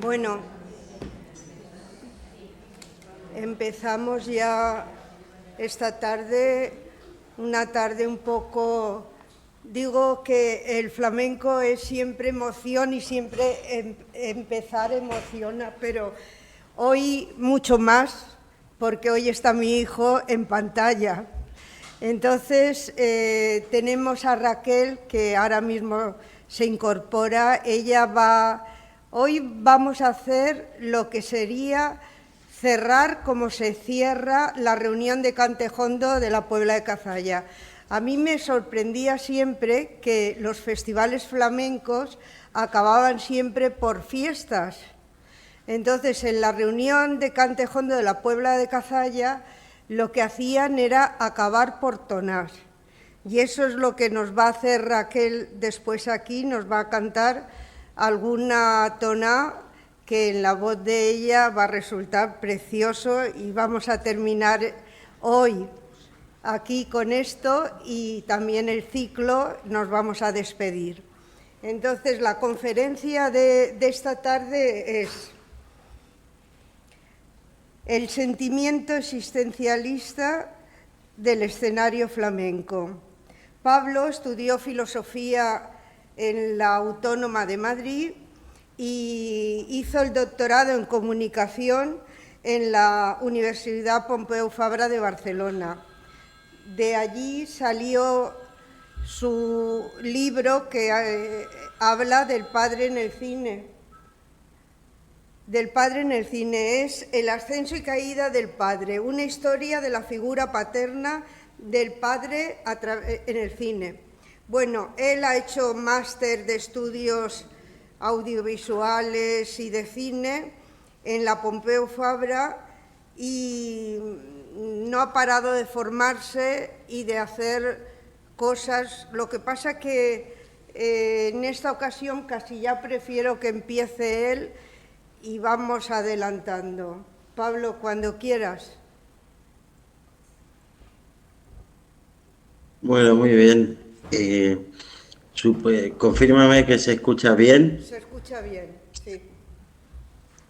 Bueno, empezamos ya esta tarde, una tarde un poco... Digo que el flamenco es siempre emoción y siempre empezar emociona, pero hoy mucho más, porque hoy está mi hijo en pantalla. Entonces tenemos a Raquel, que ahora mismo se incorpora. Hoy vamos a hacer lo que sería cerrar como se cierra la reunión de Cantejondo de la Puebla de Cazalla. A mí me sorprendía siempre que los festivales flamencos acababan siempre por fiestas. Entonces, en la reunión de Cantejondo de la Puebla de Cazalla, lo que hacían era acabar por tonar. Y eso es lo que nos va a hacer Raquel después aquí, nos va a cantar alguna toná que en la voz de ella va a resultar precioso, y vamos a terminar hoy aquí con esto, y también el ciclo nos vamos a despedir. Entonces, la conferencia de esta tarde es el sentimiento existencialista del escenario flamenco. Pablo estudió filosofía en la Autónoma de Madrid y hizo el doctorado en comunicación en la Universidad Pompeu Fabra de Barcelona. De allí salió su libro que habla del padre en el cine. Del padre en el cine es El ascenso y caída del padre, una historia de la figura paterna del padre en el cine. Bueno, él ha hecho máster de estudios audiovisuales y de cine en la Pompeu Fabra y no ha parado de formarse y de hacer cosas. Lo que pasa que en esta ocasión casi ya prefiero que empiece él y vamos adelantando. Pablo, cuando quieras. Bueno, muy bien. Confírmame que se escucha bien. Se escucha bien, sí.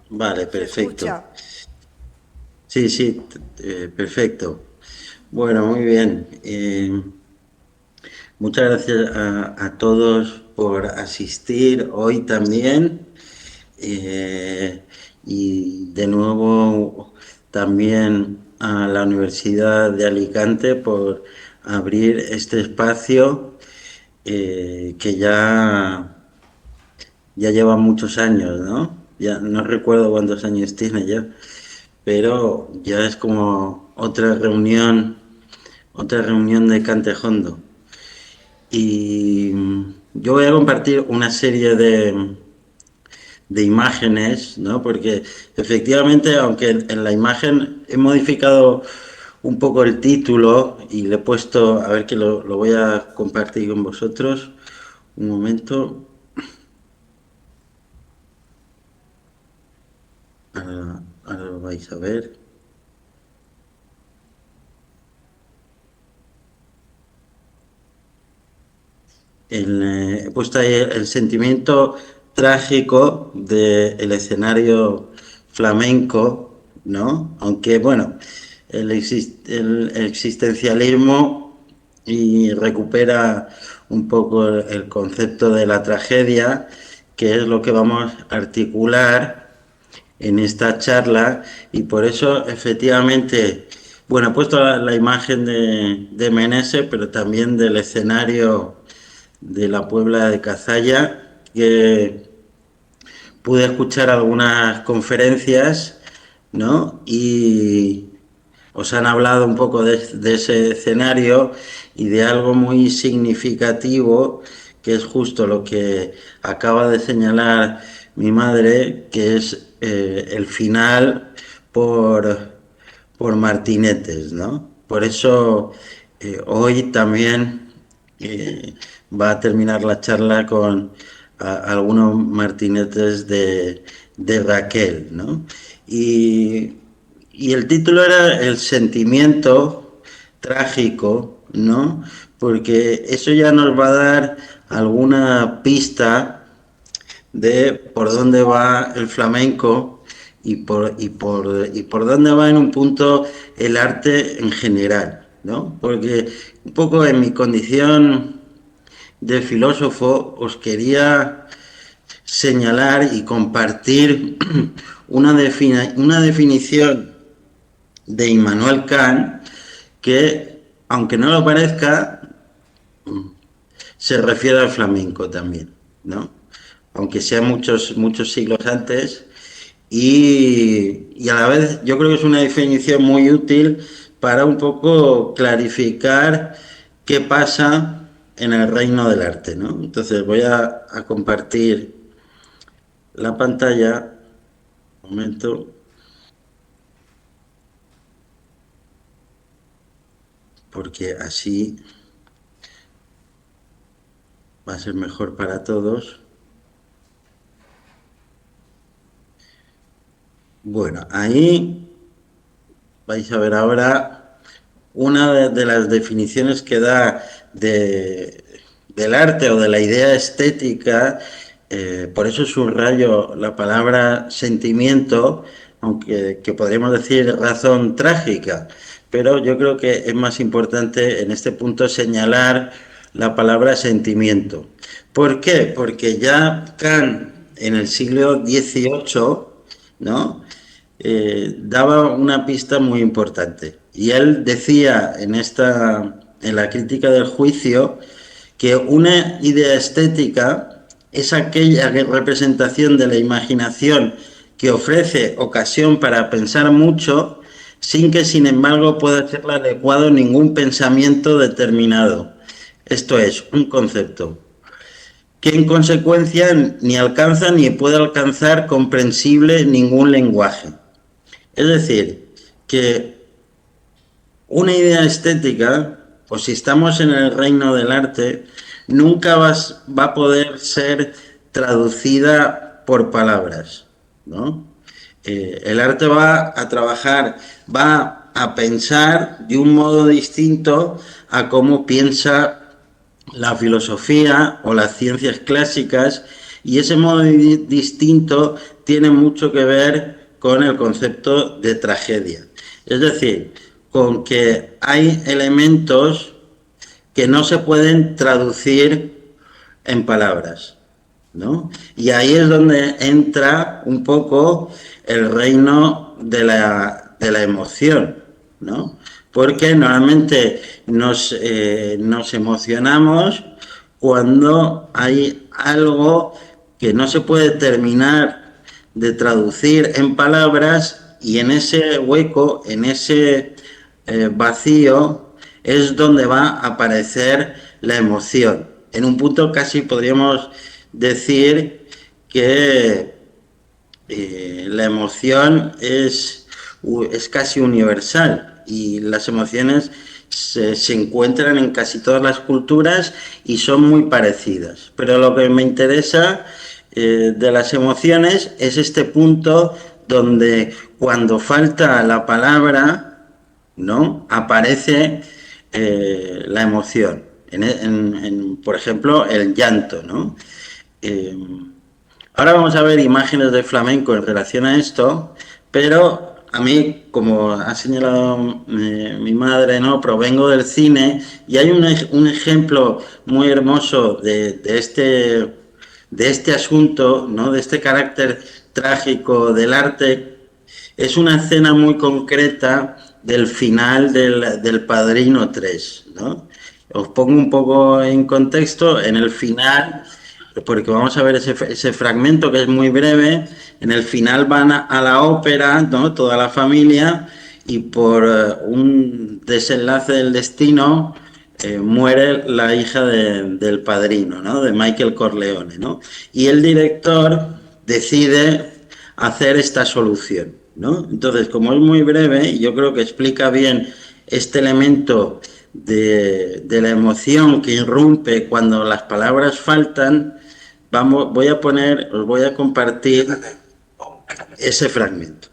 Vale, Se perfecto. escucha. Sí, perfecto. Bueno, muy bien. Muchas gracias a todos por asistir hoy también. Y de nuevo también a la Universidad de Alicante por abrir este espacio que ya lleva muchos años, ¿no? Ya no recuerdo cuántos años tiene ya, pero ya es como otra reunión de Cantejondo. Y yo voy a compartir una serie de imágenes, ¿no? Porque efectivamente, aunque en la imagen he modificado un poco el título y le he puesto, a ver que lo voy a compartir con vosotros, un momento. Ahora lo vais a ver. He puesto ahí el sentimiento trágico del escenario flamenco, ¿no? Aunque, bueno, el existencialismo y recupera un poco el concepto de la tragedia, que es lo que vamos a articular en esta charla, y por eso efectivamente, bueno, he puesto la imagen de Meneses, pero también del escenario de la Puebla de Cazalla, que pude escuchar algunas conferencias, ¿no? Y os han hablado un poco de ese escenario y de algo muy significativo, que es justo lo que acaba de señalar mi madre, que es el final por martinetes, ¿no? Por eso hoy también va a terminar la charla con algunos martinetes de Raquel, ¿no? Y el título era El sentimiento trágico, ¿no? Porque eso ya nos va a dar alguna pista de por dónde va el flamenco y por dónde va en un punto el arte en general, ¿no? Porque un poco en mi condición de filósofo os quería señalar y compartir una definición de Immanuel Kant que, aunque no lo parezca, se refiere al flamenco también, ¿no? Aunque sea muchos siglos antes, y a la vez yo creo que es una definición muy útil para un poco clarificar qué pasa en el reino del arte, ¿no? Entonces voy a compartir la pantalla, un momento, porque así va a ser mejor para todos. Bueno, ahí vais a ver ahora una de las definiciones que da del arte o de la idea estética, por eso subrayo la palabra sentimiento, aunque que podríamos decir razón trágica, pero yo creo que es más importante en este punto señalar la palabra sentimiento. ¿Por qué? Porque ya Kant en el siglo XVIII, ¿no? Daba una pista muy importante. Y él decía en la crítica del juicio, que una idea estética es aquella representación de la imaginación que ofrece ocasión para pensar mucho, sin que sin embargo pueda ser adecuado ningún pensamiento determinado. Esto es, un concepto que en consecuencia ni alcanza ni puede alcanzar comprensible ningún lenguaje. Es decir, que una idea estética, o si estamos en el reino del arte, nunca va a poder ser traducida por palabras, ¿no? El arte va a trabajar, va a pensar de un modo distinto a cómo piensa la filosofía o las ciencias clásicas, y ese modo distinto tiene mucho que ver con el concepto de tragedia. Es decir, con que hay elementos que no se pueden traducir en palabras, ¿no? Y ahí es donde entra un poco el reino de la emoción, ¿no? Porque normalmente nos emocionamos cuando hay algo que no se puede terminar de traducir en palabras, y en ese hueco, en ese vacío, es donde va a aparecer la emoción. En un punto casi podríamos decir que la emoción es casi universal, y las emociones se encuentran en casi todas las culturas y son muy parecidas. Pero lo que me interesa de las emociones es este punto donde cuando falta la palabra, ¿no? Aparece la emoción. Por ejemplo, el llanto, ¿no? Eh, Ahora vamos a ver imágenes de flamenco en relación a esto, pero a mí, como ha señalado mi madre, ¿no? Provengo del cine, y hay un ejemplo muy hermoso de este asunto, ¿no? De este carácter trágico del arte. Es una escena muy concreta del final del Padrino 3, ¿no? Os pongo un poco en contexto. En el final, porque vamos a ver ese fragmento que es muy breve, en el final van a la ópera, ¿no? Toda la familia, y por un desenlace del destino muere la hija del padrino, ¿no? De Michael Corleone, ¿no? Y el director decide hacer esta solución, ¿no? Entonces, como es muy breve, yo creo que explica bien este elemento de la emoción que irrumpe cuando las palabras faltan. Os voy a compartir ese fragmento.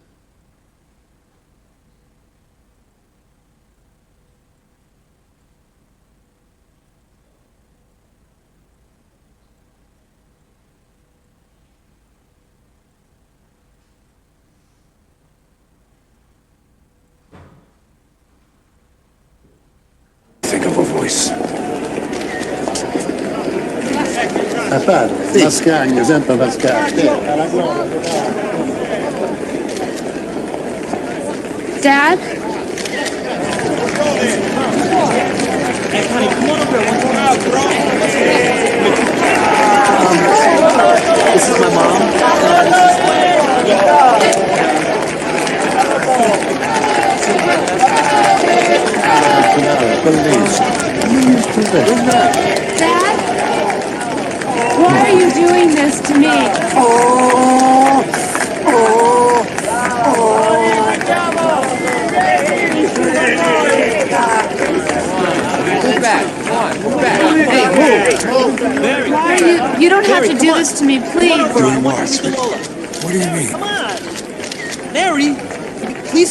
voice. Sì. Mascagno, sempre Mascagno. Dad? This is my mom. Dad? Why are you doing this to me? Move back. Come on, move back. Hey, move. Why are you... You don't have to do this to me, please. Doing what? What do you mean? Come on. Mary, please.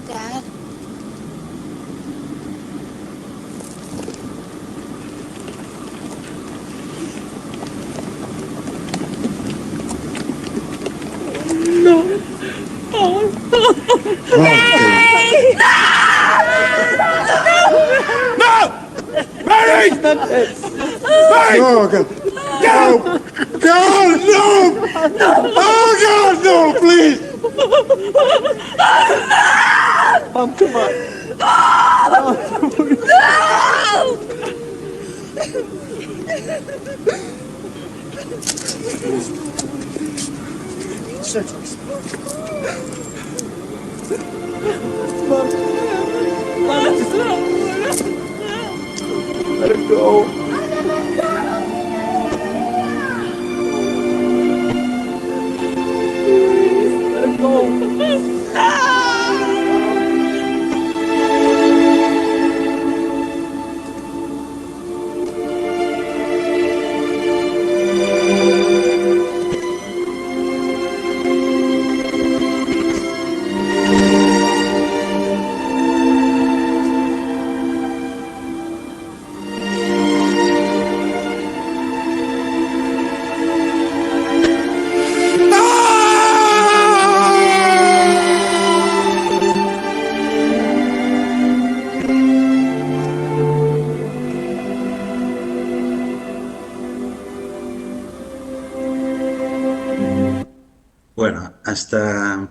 Dad? Mary! No, God. No! God, no! Oh, God, no, please! Mom, come on. Let her go. Let her go. Bueno, hasta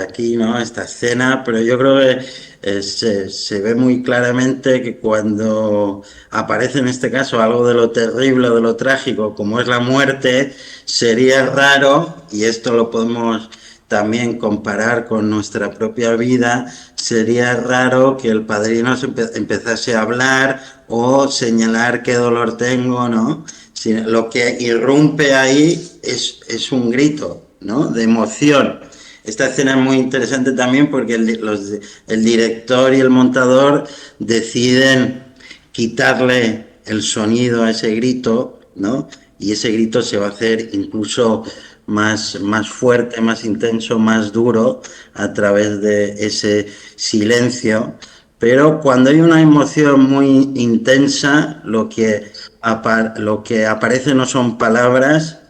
aquí, ¿no? Esta escena, pero yo creo que se ve muy claramente que cuando aparece en este caso algo de lo terrible, de lo trágico, como es la muerte, sería raro, y esto lo podemos también comparar con nuestra propia vida, sería raro que el padrino empezase a hablar o señalar qué dolor tengo, ¿no? Lo que irrumpe ahí es un grito, ¿no? De emoción. Esta escena es muy interesante también porque el director y el montador deciden quitarle el sonido a ese grito, ¿no? Y ese grito se va a hacer incluso más fuerte, más intenso, más duro a través de ese silencio. Pero cuando hay una emoción muy intensa, lo que aparece no son palabras,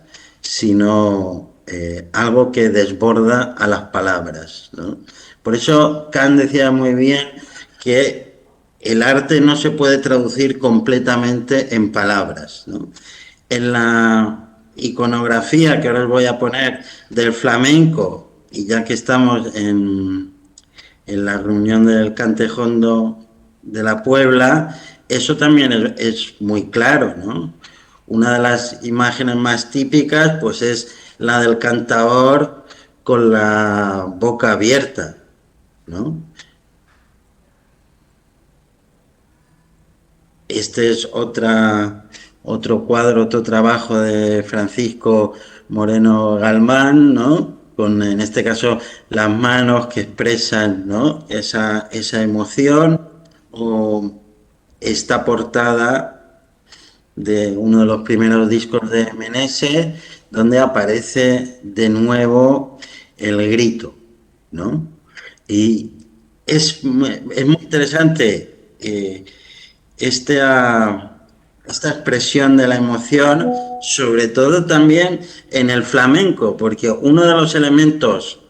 sino algo que desborda a las palabras, ¿no? Por eso Kant decía muy bien que el arte no se puede traducir completamente en palabras, ¿no? En la iconografía que ahora os voy a poner del flamenco, y ya que estamos en la reunión del Cantejondo de la Puebla, eso también es muy claro, ¿no? Una de las imágenes más típicas pues es la del cantaor con la boca abierta, ¿no? Este es otro cuadro, otro trabajo de Francisco Moreno Galván, ¿no? Con, en este caso, las manos que expresan, ¿no? esa emoción, o esta portada de uno de los primeros discos de Meneses, donde aparece de nuevo el grito, ¿no? Y es muy interesante esta expresión de la emoción, sobre todo también en el flamenco, porque uno de los elementos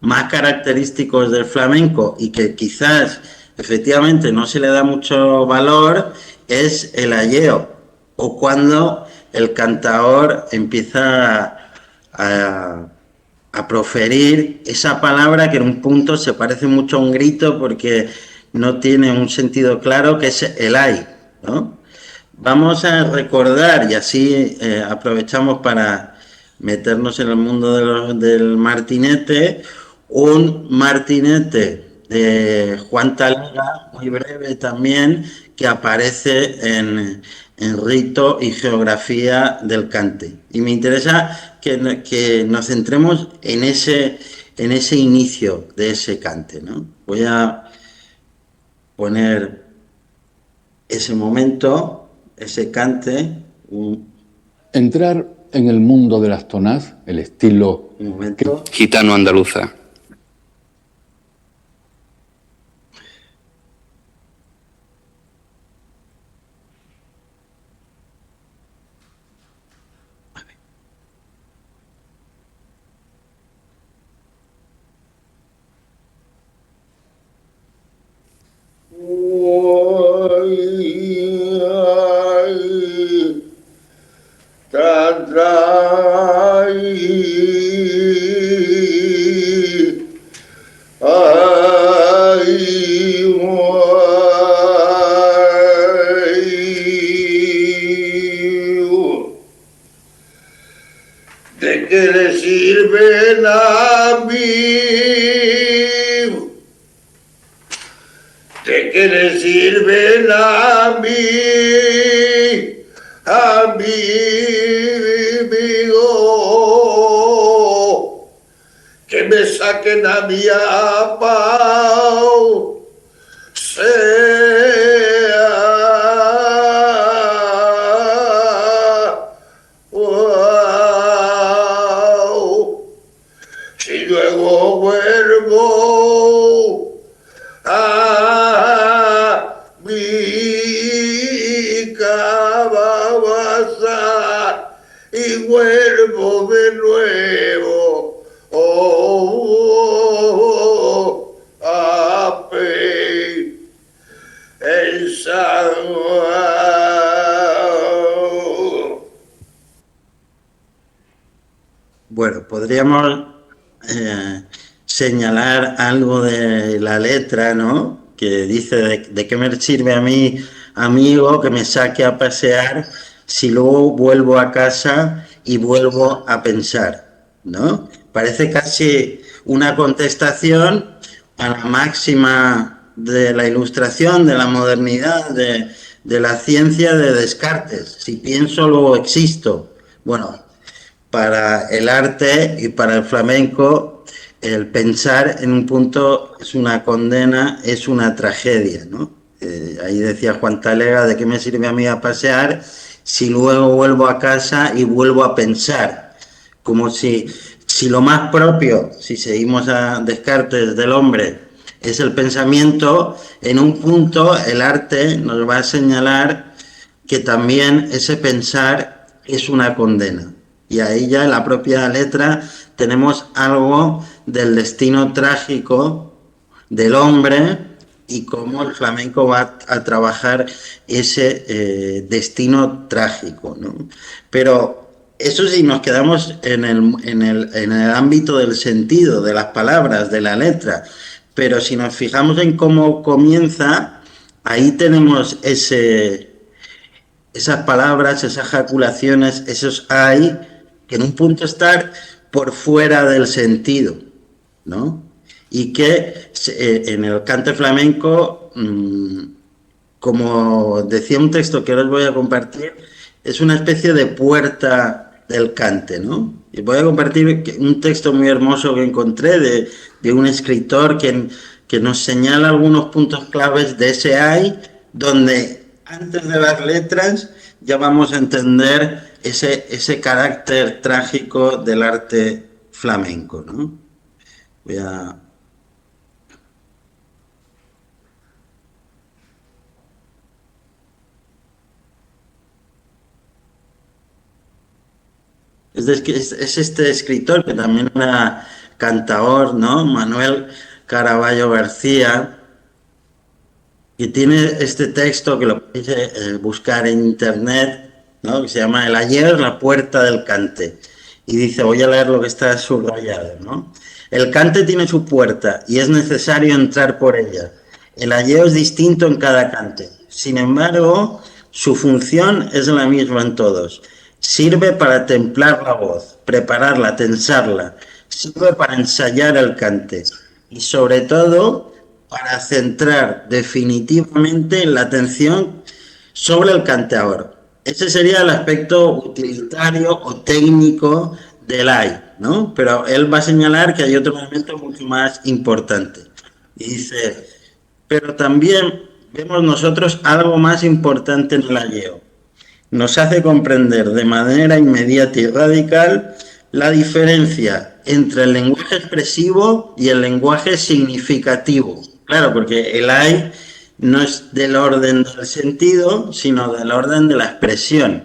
más característicos del flamenco y que quizás efectivamente no se le da mucho valor es el ayeo, o cuando el cantador empieza a proferir esa palabra que en un punto se parece mucho a un grito porque no tiene un sentido claro, que es el ay, ¿no? Vamos a recordar, y así aprovechamos para meternos en el mundo del martinete, un martinete de Juan Talega, muy breve también, que aparece en Rito y Geografía del Cante. Y me interesa que nos centremos en ese inicio de ese cante, ¿no? Voy a poner ese momento, ese cante. Entrar en el mundo de las tonás, el estilo Un momento. Gitano andaluza. ¿De qué le sirve la vida? ¿De qué le sirve la vida a mi amigo? Que me saquen a mi apao, si luego vuelvo a mi calabaza y vuelvo de nuevo a pensar. Bueno, podríamos señalar algo de la letra, ¿no? Que dice, ¿de qué me sirve a mí, amigo, que me saque a pasear si luego vuelvo a casa y vuelvo a pensar, ¿no? Parece casi una contestación a la máxima de la Ilustración, de la modernidad, de la ciencia de Descartes. Si pienso, luego existo. Bueno, para el arte y para el flamenco, el pensar en un punto es una condena, es una tragedia, ¿no? Ahí decía Juan Talega, ¿de qué me sirve a mí a pasear si luego vuelvo a casa y vuelvo a pensar? Como si lo más propio, si seguimos a Descartes, del hombre, es el pensamiento, en un punto el arte nos va a señalar que también ese pensar es una condena. Y ahí ya en la propia letra tenemos algo del destino trágico del hombre y cómo el flamenco va a trabajar ese destino trágico, ¿no? Pero eso sí, nos quedamos en el ámbito del sentido, de las palabras, de la letra. Pero si nos fijamos en cómo comienza, ahí tenemos esas palabras, esas jaculaciones, esos hay, que en un punto están por fuera del sentido, ¿no? Y que en el cante flamenco, como decía un texto que ahora os voy a compartir, es una especie de puerta del cante, ¿no? Y voy a compartir un texto muy hermoso que encontré de un escritor que nos señala algunos puntos claves de ese hay, donde antes de las letras ya vamos a entender ese carácter trágico del arte flamenco, ¿no? Voy a... Es este escritor que también era cantaor, ¿no? Manuel Caraballo García, que tiene este texto que lo podéis buscar en internet, ¿no? Que se llama El ayer, la puerta del cante. Y dice, voy a leer lo que está subrayado, ¿no? El cante tiene su puerta y es necesario entrar por ella. El ayer es distinto en cada cante. Sin embargo, su función es la misma en todos. Sirve para templar la voz, prepararla, tensarla. Sirve para ensayar el cante. Y sobre todo, para centrar definitivamente la atención sobre el cantaor. Ese sería el aspecto utilitario o técnico del AI, ¿no? Pero él va a señalar que hay otro elemento mucho más importante. Y dice, pero también vemos nosotros algo más importante en el ayeo. Nos hace comprender de manera inmediata y radical la diferencia entre el lenguaje expresivo y el lenguaje significativo. Claro, porque el AI no es del orden del sentido, sino del orden de la expresión.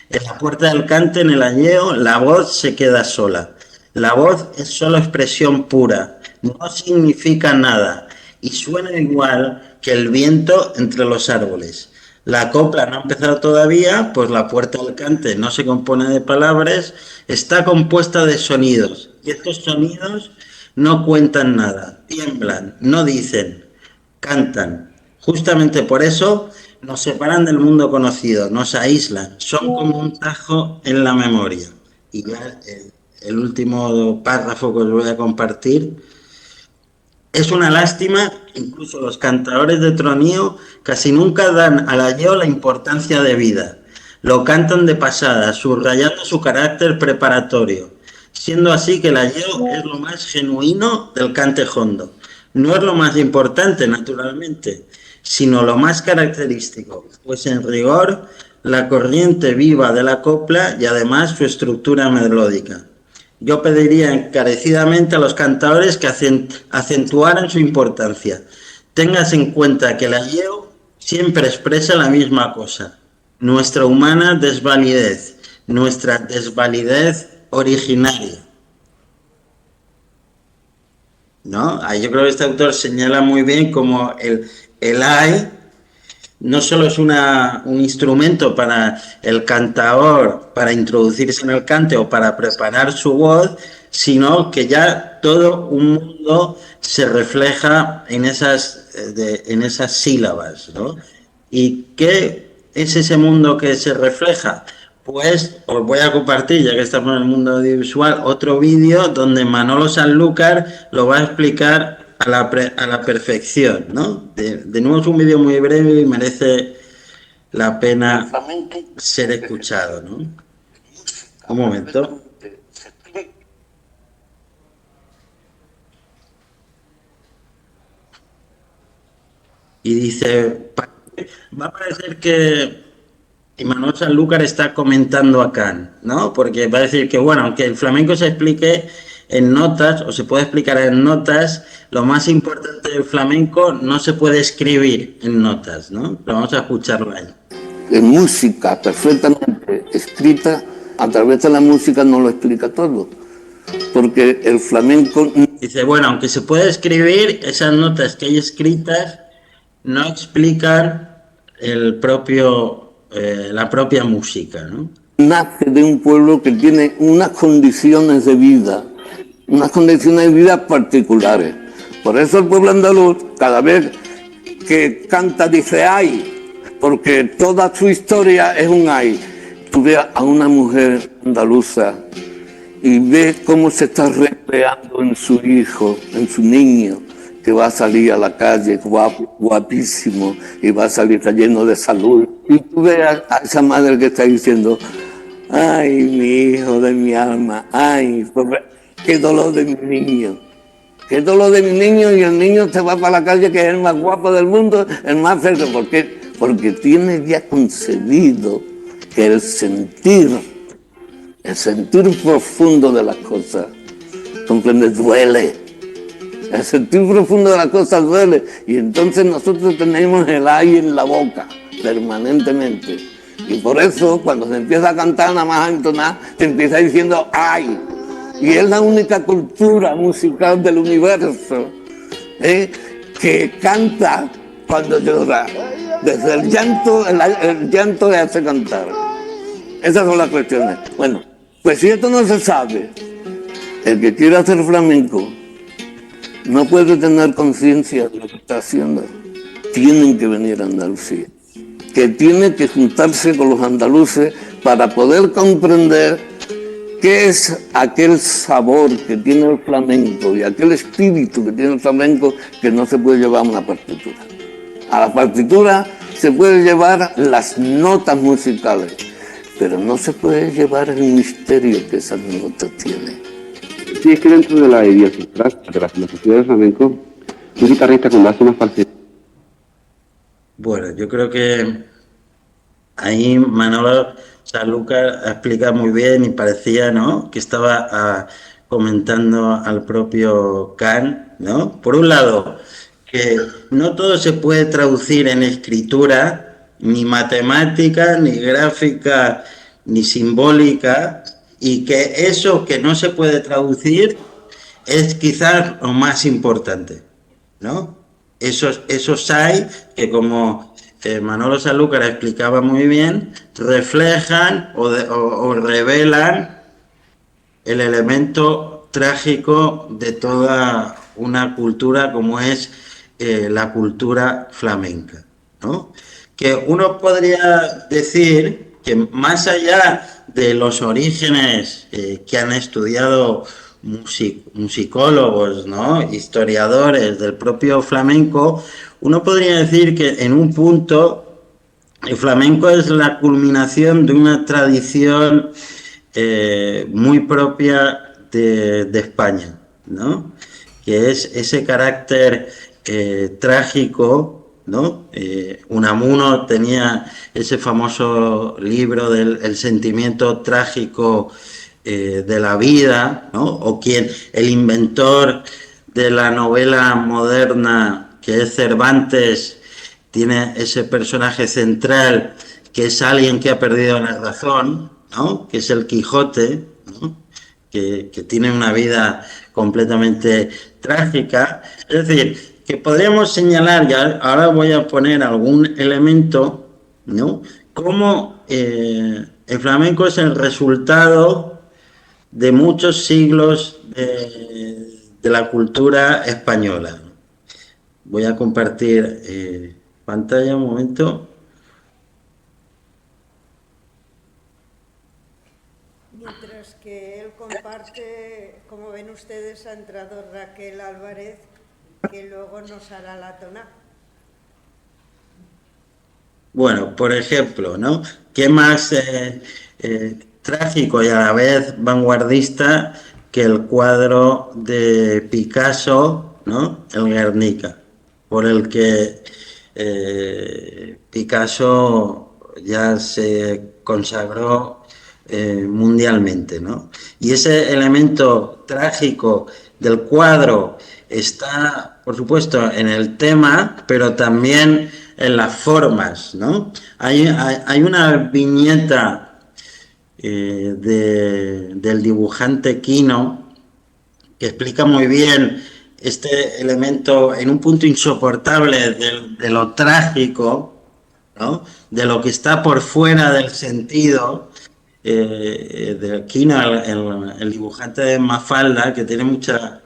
En la puerta del cante, en el ayeo, la voz se queda sola. La voz es solo expresión pura, no significa nada y suena igual que el viento entre los árboles. La copla no ha empezado todavía, pues la puerta del cante no se compone de palabras, está compuesta de sonidos. Y estos sonidos no cuentan nada, tiemblan, no dicen, cantan. Justamente por eso nos separan del mundo conocido, nos aíslan, son como un tajo en la memoria. Y ya el último párrafo que os voy a compartir. Es una lástima, incluso los cantadores de tronío casi nunca dan al ayeo la importancia debida. Lo cantan de pasada, subrayando su carácter preparatorio, siendo así que el ayeo es lo más genuino del cante jondo. No es lo más importante, naturalmente, sino lo más característico, pues en rigor la corriente viva de la copla y además su estructura melódica. Yo pediría encarecidamente a los cantadores que acentuaran su importancia. Tengas en cuenta que el ayeo siempre expresa la misma cosa, nuestra humana desvalidez, nuestra desvalidez originaria. ¿No? Ahí yo creo que este autor señala muy bien cómo el AI no solo es un instrumento para el cantaor, para introducirse en el cante o para preparar su voz, sino que ya todo un mundo se refleja en esas sílabas, ¿no? ¿Y qué es ese mundo que se refleja? Pues os voy a compartir, ya que estamos en el mundo audiovisual, otro vídeo donde Manolo Sanlúcar lo va a explicar a la perfección, ¿no? De nuevo es un vídeo muy breve y merece la pena ser escuchado, ¿no? Un momento. Y dice, va a parecer que Manuel Sanlúcar está comentando a Kant, ¿no? Porque va a decir que, bueno, aunque el flamenco se explique en notas, o se puede explicar en notas, lo más importante del flamenco no se puede escribir en notas, ¿no? Pero vamos a escucharlo ahí. En música perfectamente escrita, a través de la música no lo explica todo, porque el flamenco... Dice, bueno, aunque se puede escribir, esas notas que hay escritas no explican la propia música, ¿no? Nace de un pueblo que tiene unas condiciones de vida particulares. Por eso el pueblo andaluz, cada vez que canta, dice ay, porque toda su historia es un ay. Tú ves a una mujer andaluza y ves cómo se está recreando en su hijo, en su niño, que va a salir a la calle guapísimo y va a salir lleno de salud. Y tú ves a esa madre que está diciendo, ay, mi hijo de mi alma, ay, qué dolor de mi niño. Qué dolor de mi niño, y el niño se va para la calle, que es el más guapo del mundo, el más feo. ¿Por qué? Porque tiene ya concebido que el sentir profundo de las cosas, ¿comprendes? Duele. El sentir profundo de las cosas duele. Y entonces nosotros tenemos el ay en la boca permanentemente. Y por eso cuando se empieza a cantar nada más a entonar, se empieza diciendo ay. Y es la única cultura musical del universo que canta cuando llora. Desde el llanto le hace cantar. Esas son las cuestiones. Bueno, pues si esto no se sabe, el que quiera hacer flamenco no puede tener conciencia de lo que está haciendo. Tienen que venir a Andalucía, que tiene que juntarse con los andaluces para poder comprender qué es aquel sabor que tiene el flamenco y aquel espíritu que tiene el flamenco que no se puede llevar a una partitura. A la partitura se puede llevar las notas musicales, pero no se puede llevar el misterio que esas notas tienen. Sí, es que dentro de la idiosincrasia de la filosofía del flamenco, un guitarrista con las tomas falsetas. Bueno, yo creo que ahí Manolo Sanlúcar ha explicado muy bien y parecía, ¿no?, que estaba comentando al propio Kant, ¿no? Por un lado, que no todo se puede traducir en escritura, ni matemática, ni gráfica, ni simbólica, y que eso que no se puede traducir es quizás lo más importante, ¿no? Esos hay que, como Manolo Sanlúcar explicaba muy bien, reflejan o revelan el elemento trágico de toda una cultura como es la cultura flamenca, ¿no? Que uno podría decir que más allá de los orígenes que han estudiado musicólogos, ¿no?, historiadores del propio flamenco, uno podría decir que en un punto el flamenco es la culminación de una tradición muy propia de España, ¿no?, que es ese carácter trágico, ¿no? Unamuno tenía ese famoso libro del El sentimiento trágico de la vida, ¿no? O el inventor de la novela moderna, que es Cervantes, tiene ese personaje central que es alguien que ha perdido la razón, ¿no?, que es el Quijote, ¿no?, que tiene una vida completamente trágica. Es decir, que podríamos señalar, ya ahora voy a poner algún elemento, ¿no?, cómo el flamenco es el resultado de muchos siglos de la cultura española. Voy a compartir pantalla un momento. Mientras que él comparte, como ven ustedes, ha entrado Raquel Álvarez, que luego nos hará la tonada. Bueno, por ejemplo, ¿no?, ¿qué más trágico y a la vez vanguardista que el cuadro de Picasso, ¿no?, el Guernica, por el que Picasso ya se consagró mundialmente, ¿no? Y ese elemento trágico del cuadro está, por supuesto, en el tema, pero también en las formas, ¿no? Hay una viñeta del dibujante Quino que explica muy bien este elemento en un punto insoportable de lo trágico, ¿no?, de lo que está por fuera del sentido. De Quino, el dibujante de Mafalda, que tiene mucha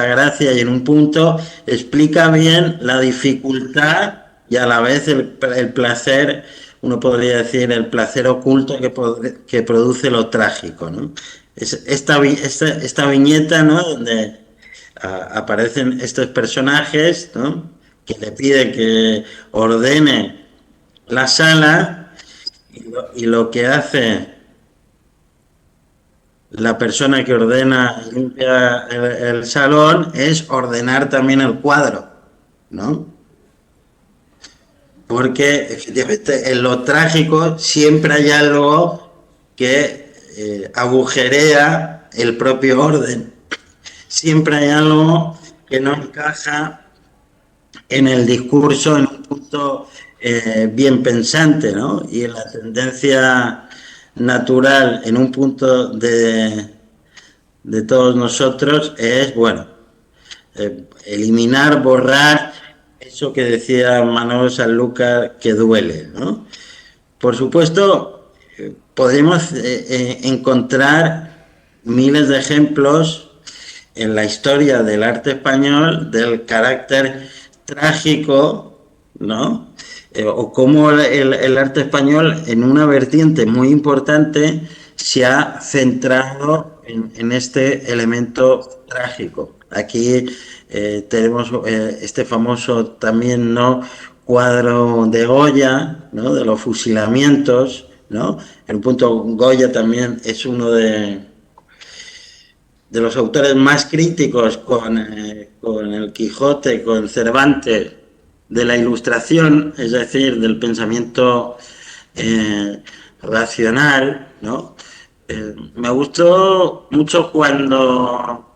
gracia, y en un punto explica bien la dificultad y a la vez el placer, uno podría decir el placer oculto que produce lo trágico, ¿no? Esta viñeta, ¿no?, donde aparecen estos personajes, ¿no?, que le piden que ordene la sala, y lo que hace la persona que ordena y limpia el salón es ordenar también el cuadro, ¿no? porque efectivamente en lo trágico siempre hay algo que agujerea el propio orden. Siempre hay algo que no encaja en el discurso en un punto bien pensante, ¿no? Y en la tendencia natural en un punto de todos nosotros es, bueno, eliminar, borrar eso que decía Manolo Sanlúcar que duele, ¿no? Por supuesto, podemos encontrar miles de ejemplos en la historia del arte español del carácter trágico, ¿no? O cómo el arte español en una vertiente muy importante se ha centrado en este elemento trágico. Aquí tenemos este famoso también, ¿no?, cuadro de Goya, ¿no?, de los fusilamientos, ¿no? En un punto Goya también es uno de los autores más críticos con el Quijote, con Cervantes, de la Ilustración, es decir, del pensamiento racional, ¿no? Me gustó mucho cuando...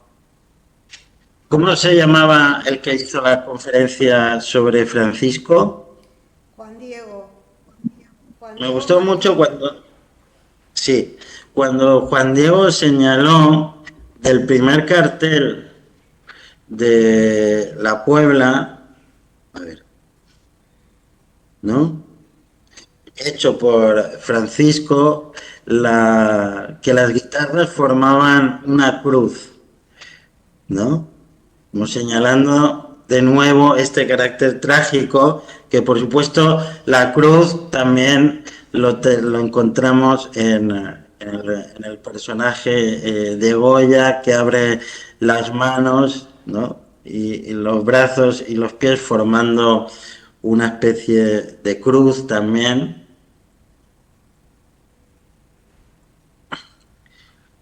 ¿Cómo se llamaba el que hizo la conferencia sobre Francisco? Juan Diego. Me gustó mucho cuando... Sí, cuando Juan Diego señaló del primer cartel de la Puebla, a ver, ¿no?, hecho por Francisco, que las guitarras formaban una cruz, ¿no? Como señalando de nuevo este carácter trágico, que por supuesto la cruz también lo encontramos en el personaje de Goya, que abre las manos, ¿no?, y los brazos y los pies formando una especie de cruz también.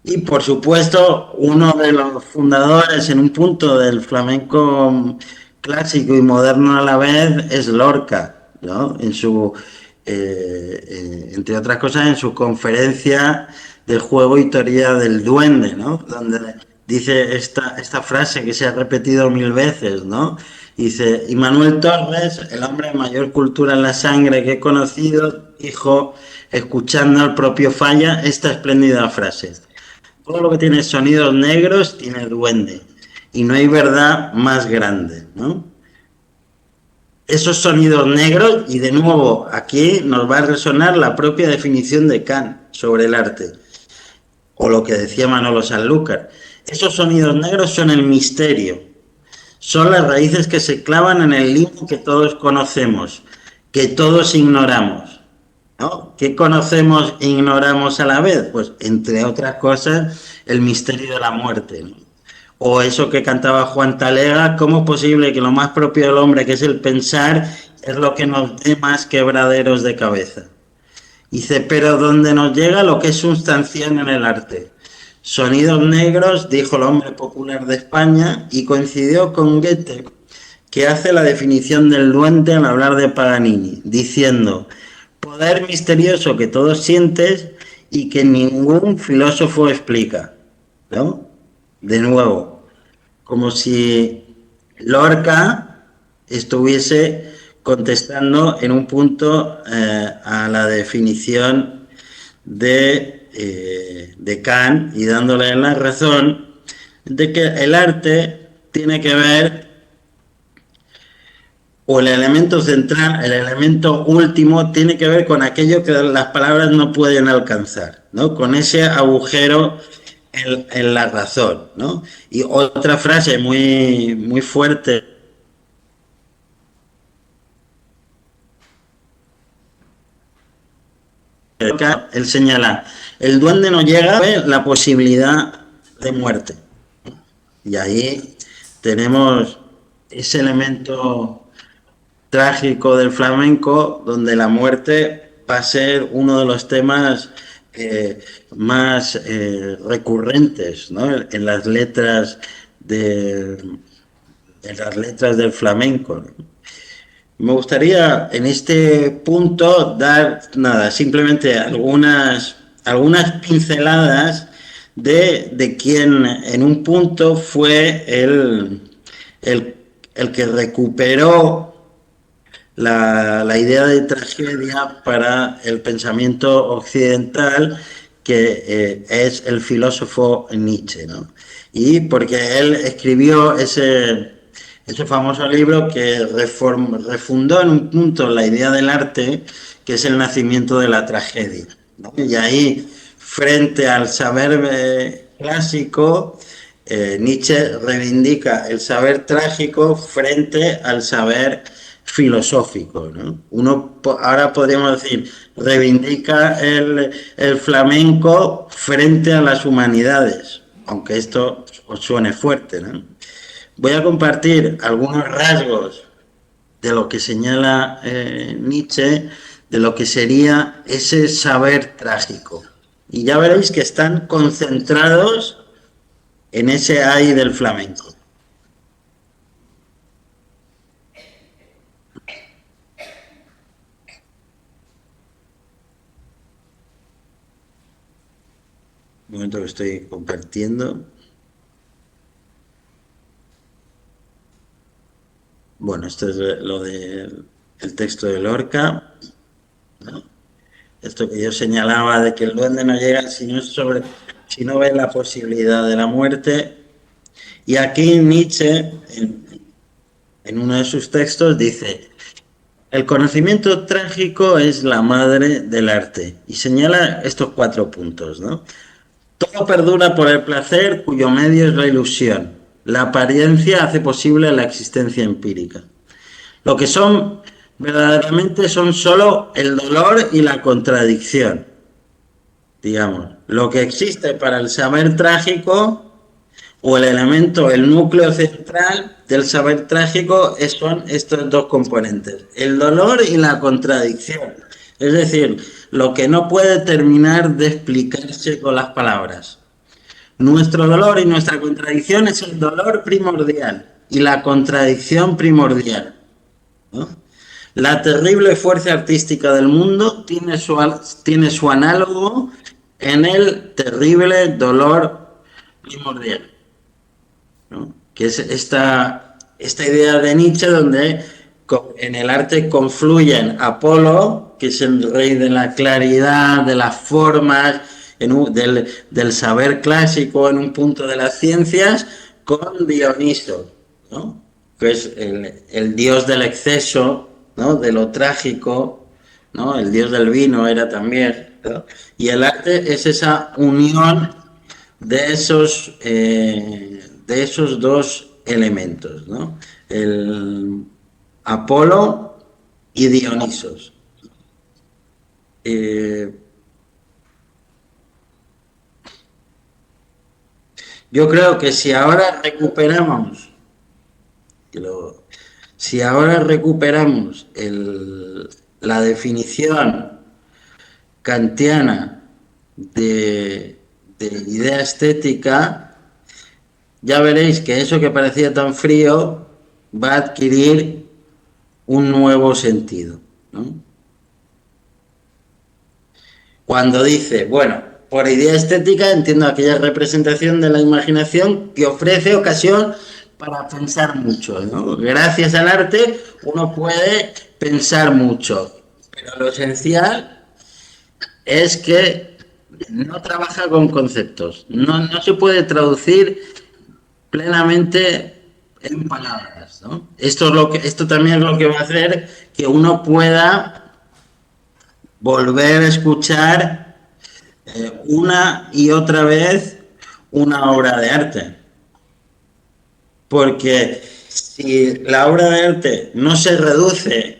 Y por supuesto, uno de los fundadores en un punto del flamenco clásico y moderno a la vez es Lorca, ¿no? En su, entre otras cosas, en su conferencia de Juego y Teoría del Duende, ¿no?, donde dice esta frase que se ha repetido 1000 veces, ¿no? Dice, y Manuel Torres, el hombre de mayor cultura en la sangre que he conocido, dijo, escuchando al propio Falla, esta espléndida frase: todo lo que tiene sonidos negros tiene duende, y no hay verdad más grande, ¿no? Esos sonidos negros, y de nuevo aquí nos va a resonar la propia definición de Kant sobre el arte, o lo que decía Manolo Sanlúcar. Esos sonidos negros son el misterio, son las raíces que se clavan en el limbo que todos conocemos, que todos ignoramos, ¿no? ¿Qué conocemos e ignoramos a la vez? Pues, entre otras cosas, el misterio de la muerte, ¿no? O eso que cantaba Juan Talega, ¿cómo es posible que lo más propio del hombre, que es el pensar, es lo que nos dé más quebraderos de cabeza? Dice, pero donde nos llega lo que es sustancial en el arte. Sonidos negros, dijo el hombre popular de España, y coincidió con Goethe, que hace la definición del duende al hablar de Paganini, diciendo, poder misterioso que todos sientes y que ningún filósofo explica, ¿no? De nuevo, como si Lorca estuviese contestando en un punto a la definición de Kant, y dándole la razón de que el arte tiene que ver, o el elemento central, el elemento último, tiene que ver con aquello que las palabras no pueden alcanzar, ¿no? Con ese agujero en la razón, ¿no? Y otra frase muy, muy fuerte él señala, el duende no llega a la posibilidad de muerte. Y ahí tenemos ese elemento trágico del flamenco, donde la muerte va a ser uno de los temas más recurrentes, ¿no?, en las letras del flamenco, ¿no? Me gustaría en este punto dar, nada, simplemente algunas pinceladas de quien en un punto fue el que recuperó la idea de tragedia para el pensamiento occidental, que es el filósofo Nietzsche, ¿no? Y porque él escribió ese famoso libro que refundó en un punto la idea del arte, que es el nacimiento de la tragedia, ¿no? Y ahí, frente al saber clásico, Nietzsche reivindica el saber trágico frente al saber filosófico, ¿no? Ahora podríamos decir, reivindica el flamenco frente a las humanidades, aunque esto os suene fuerte, ¿no? Voy a compartir algunos rasgos de lo que señala Nietzsche, de lo que sería ese saber trágico. Y ya veréis que están concentrados en ese ay del flamenco. Un momento que estoy compartiendo. Bueno, esto es lo del texto de Lorca, ¿no? Esto que yo señalaba de que el duende no llega si no ve la posibilidad de la muerte. Y aquí Nietzsche, en uno de sus textos, dice: el conocimiento trágico es la madre del arte. Y señala estos 4 puntos, ¿no? Todo perdura por el placer, cuyo medio es la ilusión. La apariencia hace posible la existencia empírica. Lo que son verdaderamente son solo el dolor y la contradicción. Digamos, lo que existe para el saber trágico, o el elemento, el núcleo central del saber trágico, son estos 2 componentes: el dolor y la contradicción. Es decir, lo que no puede terminar de explicarse con las palabras. Nuestro dolor y nuestra contradicción es el dolor primordial y la contradicción primordial, ¿no? La terrible fuerza artística del mundo tiene su análogo en el terrible dolor primordial, ¿no? Que es esta idea de Nietzsche, donde en el arte confluyen Apolo, que es el rey de la claridad, de las formas, del saber clásico en un punto de las ciencias, con Dioniso, ¿no? Que es el dios del exceso, ¿no? De lo trágico, ¿no? El dios del vino era también, ¿no? Y el arte es esa unión de esos 2 elementos, ¿no? El Apolo y Dionisos. Yo creo que si ahora recuperamos la definición kantiana de idea estética, ya veréis que eso que parecía tan frío va a adquirir un nuevo sentido, ¿no? Cuando dice, bueno, por idea estética entiendo aquella representación de la imaginación que ofrece ocasión para pensar mucho, ¿no? Gracias al arte uno puede pensar mucho, pero lo esencial es que no trabaja con conceptos, no se puede traducir plenamente en palabras, ¿no? Esto también es lo que va a hacer que uno pueda volver a escuchar una y otra vez una obra de arte. Porque si la obra de arte no se reduce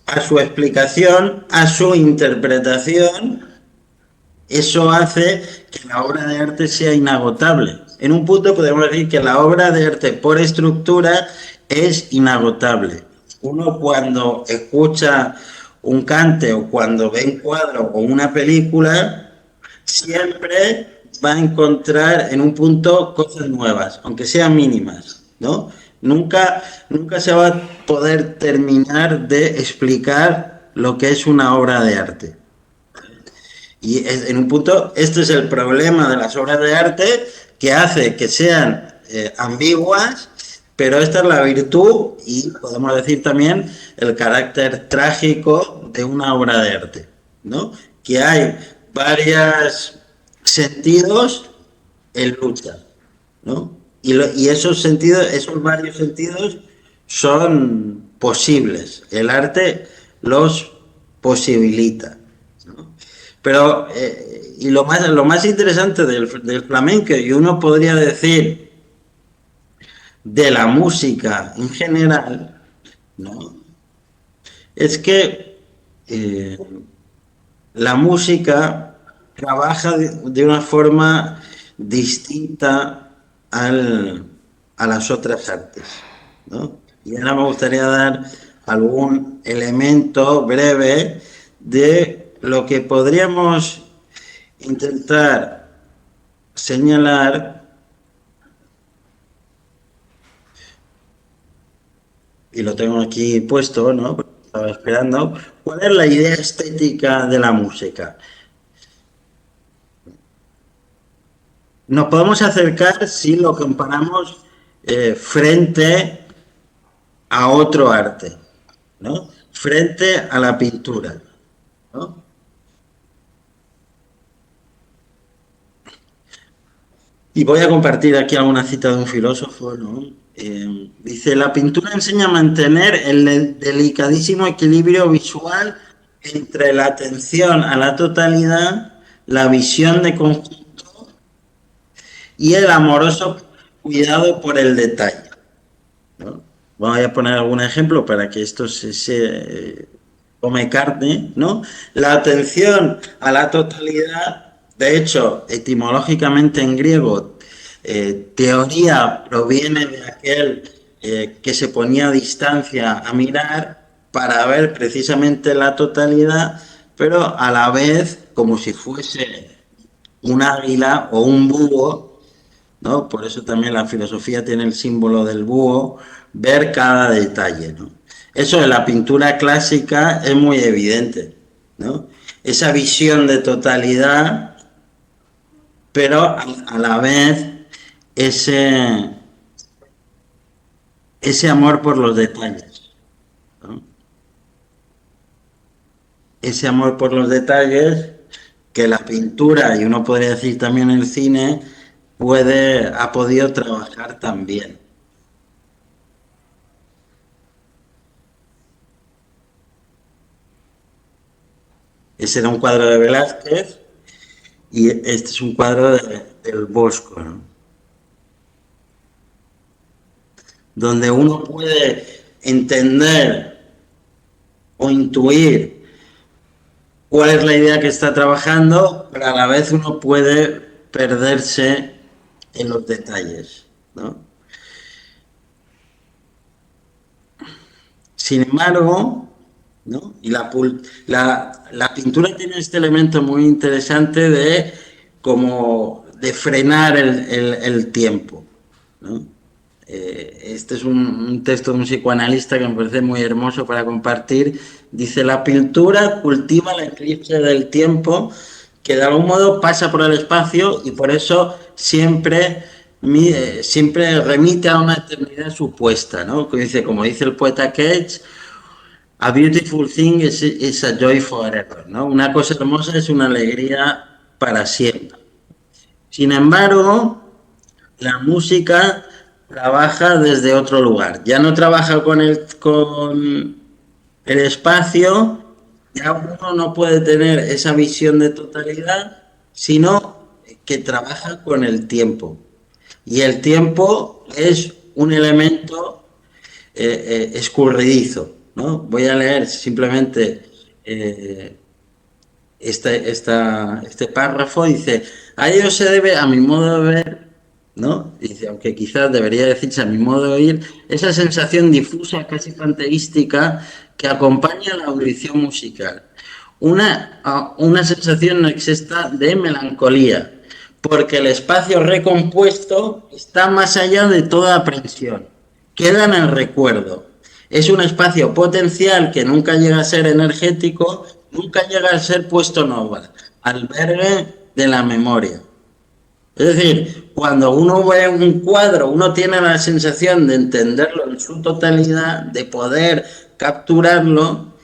a su explicación, a su interpretación, eso hace que la obra de arte sea inagotable. En un punto podemos decir que la obra de arte por estructura es inagotable. Uno cuando escucha un cante o cuando ve un cuadro o una película, siempre va a encontrar en un punto cosas nuevas, aunque sean mínimas, ¿no? Nunca se va a poder terminar de explicar lo que es una obra de arte. Y en un punto, este es el problema de las obras de arte, que hace que sean ambiguas, pero esta es la virtud y podemos decir también el carácter trágico de una obra de arte, ¿no? Que hay varios sentidos en lucha, ¿no? Y esos sentidos, esos varios sentidos son posibles. El arte los posibilita, ¿no? Pero y lo más interesante del flamenco, y uno podría decir de la música en general, ¿no? Es que la música trabaja de una forma distinta a las otras artes, ¿no? Y ahora me gustaría dar algún elemento breve de lo que podríamos intentar señalar, y lo tengo aquí puesto, ¿no? Estaba esperando. ¿Cuál es la idea estética de la música? Nos podemos acercar si lo comparamos frente a otro arte, ¿no? Frente a la pintura, ¿no? Y voy a compartir aquí alguna cita de un filósofo, ¿no? Dice, la pintura enseña a mantener el delicadísimo equilibrio visual entre la atención a la totalidad, la visión de conjunto y el amoroso cuidado por el detalle, ¿no? Voy a poner algún ejemplo para que esto se come carne, ¿no? La atención a la totalidad, de hecho, etimológicamente en griego, teoría proviene de aquel que se ponía a distancia a mirar para ver precisamente la totalidad, pero a la vez como si fuese un águila o un búho, ¿no? Por eso también la filosofía tiene el símbolo del búho, ver cada detalle, ¿no? Eso en la pintura clásica es muy evidente, ¿no? Esa visión de totalidad, pero a la vez ese amor por los detalles, ¿no? Ese amor por los detalles que la pintura, y uno podría decir también el cine, ha podido trabajar también. Ese era un cuadro de Velázquez y este es un cuadro del Bosco, ¿no? Donde uno puede entender o intuir cuál es la idea que está trabajando, pero a la vez uno puede perderse en los detalles, ¿no? Sin embargo, ¿no? Y la pintura tiene este elemento muy interesante de frenar el tiempo, ¿no? Este es un texto de un psicoanalista que me parece muy hermoso para compartir. Dice, la pintura cultiva el eclipse del tiempo, que de algún modo pasa por el espacio y por eso siempre remite a una eternidad supuesta, ¿no? Que dice, como dice el poeta Keats, a beautiful thing is a joy forever, ¿no? Una cosa hermosa es una alegría para siempre. Sin embargo, la música trabaja desde otro lugar. Ya no trabaja con el espacio, ya uno no puede tener esa visión de totalidad, sino que trabaja con el tiempo. Y el tiempo es un elemento escurridizo, ¿no? Voy a leer simplemente este párrafo. Dice, a ello se debe, a mi modo de ver, ¿no? Dice, aunque quizás debería decirse a mi modo de oír, esa sensación difusa, casi panteística, que acompaña la audición musical. Una sensación exenta de melancolía, porque el espacio recompuesto está más allá de toda aprensión. queda en el recuerdo. Es un espacio potencial que nunca llega a ser energético, nunca llega a ser puesto en obra, albergue de la memoria. Es decir, cuando uno ve un cuadro, uno tiene la sensación de entenderlo en su totalidad, de poder capturarlo,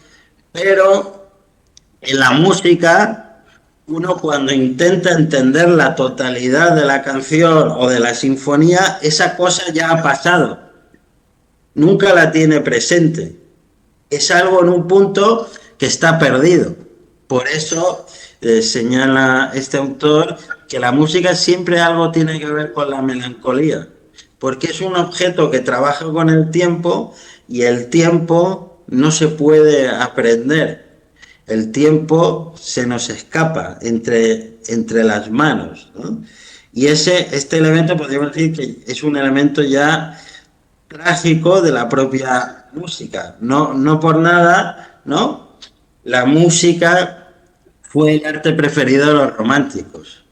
pero en la música, uno cuando intenta entender la totalidad de la canción o de la sinfonía, esa cosa ya ha pasado. Nunca la tiene presente. Es algo en un punto que está perdido. Por eso señala este autor que la música siempre algo tiene que ver con la melancolía, porque es un objeto que trabaja con el tiempo y el tiempo no se puede aprender. El tiempo se nos escapa entre las manos, ¿no? Y este elemento podríamos decir que es un elemento ya trágico de la propia música. No por nada, ¿no? La música fue el arte preferido de los románticos.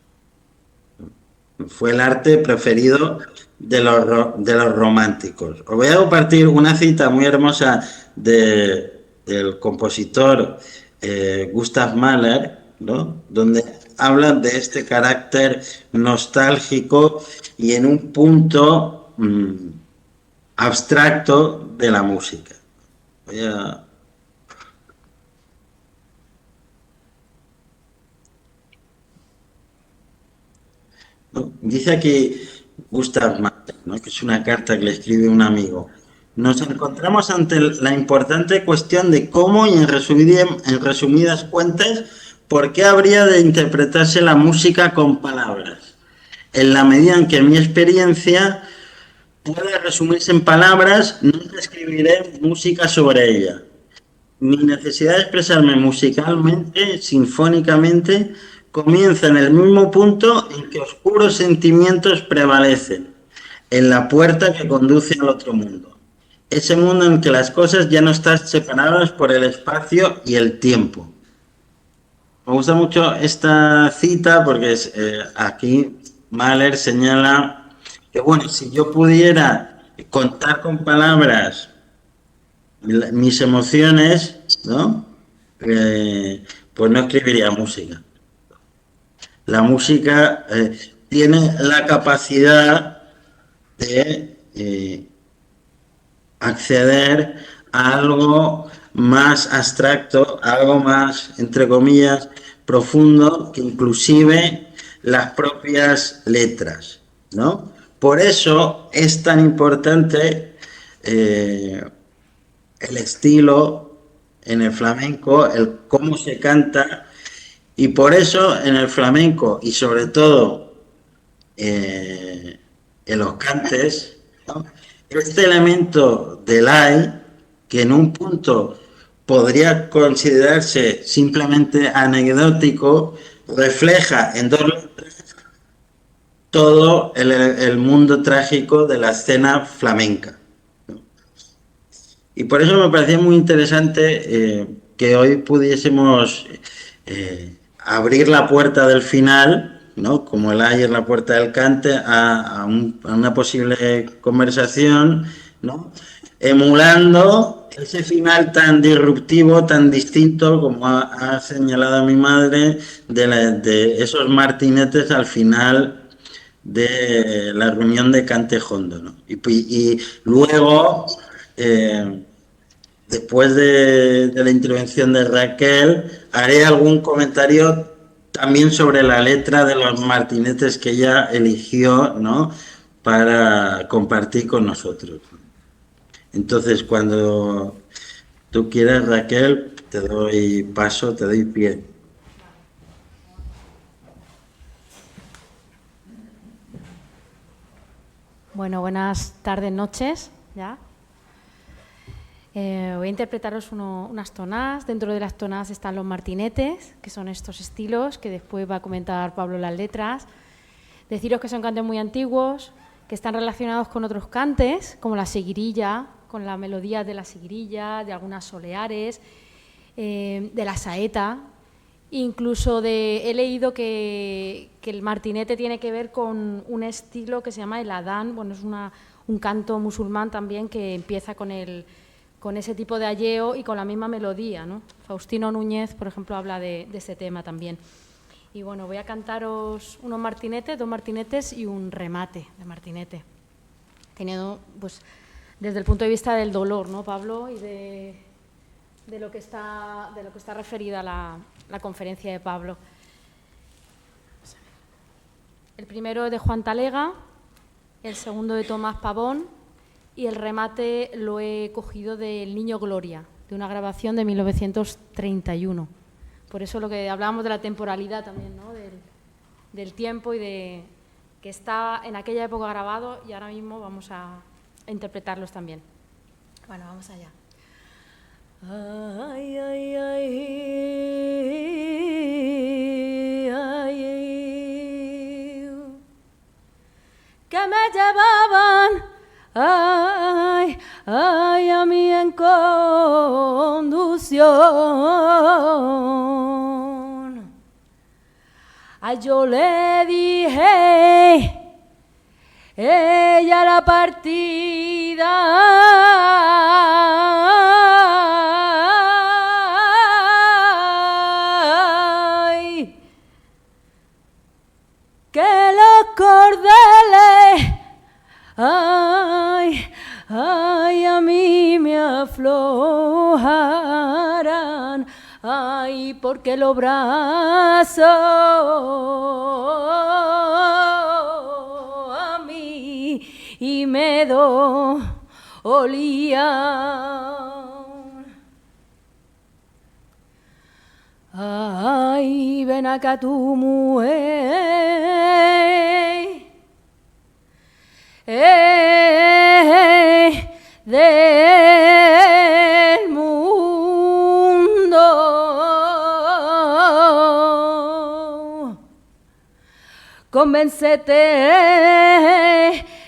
Fue el arte preferido de los románticos. Os voy a compartir una cita muy hermosa del compositor Gustav Mahler, ¿no? Donde hablan de este carácter nostálgico y en un punto abstracto de la música. Dice aquí Gustav Mahler, ¿no? Que es una carta que le escribe un amigo. Nos encontramos ante la importante cuestión de cómo y en resumidas cuentas, ¿por qué habría de interpretarse la música con palabras? En la medida en que mi experiencia puede resumirse en palabras, nunca escribiré música sobre ella. Mi necesidad de expresarme musicalmente, sinfónicamente, comienza en el mismo punto en que oscuros sentimientos prevalecen, en la puerta que conduce al otro mundo. Ese mundo en que las cosas ya no están separadas por el espacio y el tiempo. Me gusta mucho esta cita porque aquí Mahler señala que, bueno, si yo pudiera contar con palabras mis emociones, ¿no? Pues no escribiría música. La música tiene la capacidad de acceder a algo más abstracto, a algo más, entre comillas, profundo, que inclusive las propias letras, ¿no? Por eso es tan importante el estilo en el flamenco, el cómo se canta, y por eso en el flamenco y sobre todo en los cantes, ¿no? Este elemento del ay, que en un punto podría considerarse simplemente anecdótico, refleja en dos letras todo el mundo trágico de la escena flamenca. Y por eso me parecía muy interesante que hoy pudiésemos abrir la puerta del final, ¿no? Como el ay es la puerta del cante, a una posible conversación, ¿no? Emulando ese final tan disruptivo, tan distinto, como ha señalado mi madre, de esos martinetes al final de la reunión de Cante Jondo, ¿no? Y luego, después de la intervención de Raquel, haré algún comentario también sobre la letra de los martinetes que ella eligió, ¿no? Para compartir con nosotros. Entonces, cuando tú quieras, Raquel, te doy paso, te doy pie. Bueno, buenas tardes, noches, ya. Voy a interpretaros unas tonás. Dentro de las tonás están los martinetes, que son estos estilos, que después va a comentar Pablo las letras. Deciros que son cantes muy antiguos, que están relacionados con otros cantes, como la seguirilla, con la melodía de la seguirilla, de algunas soleares, de la saeta, Incluso he leído que el martinete tiene que ver con un estilo que se llama el Adán, bueno, es un canto musulmán también que empieza con ese tipo de ayeo y con la misma melodía, ¿no? Faustino Núñez, por ejemplo, habla de ese tema también. Y bueno, voy a cantaros unos martinetes, 2 martinetes y un remate de martinete, teniendo, pues, desde el punto de vista del dolor, ¿no, Pablo? Y de lo que está referida la conferencia de Pablo. El primero es de Juan Talega, el segundo de Tomás Pavón y el remate lo he cogido del Niño Gloria, de una grabación de 1931. Por eso lo que hablábamos de la temporalidad también, ¿no? Del tiempo y de que está en aquella época grabado y ahora mismo vamos a interpretarlos también. Bueno, vamos allá. Ay, ay, ay, ay, que me llevaban, ay, ay, a mí en conducción. Ay, yo le dije, ella la partida. Cordeles, ay, ay, a mí me aflojarán, ay, porque los brazos a mí y me dolían. Ay, ven acá tu mujer. Del mundo, convéncete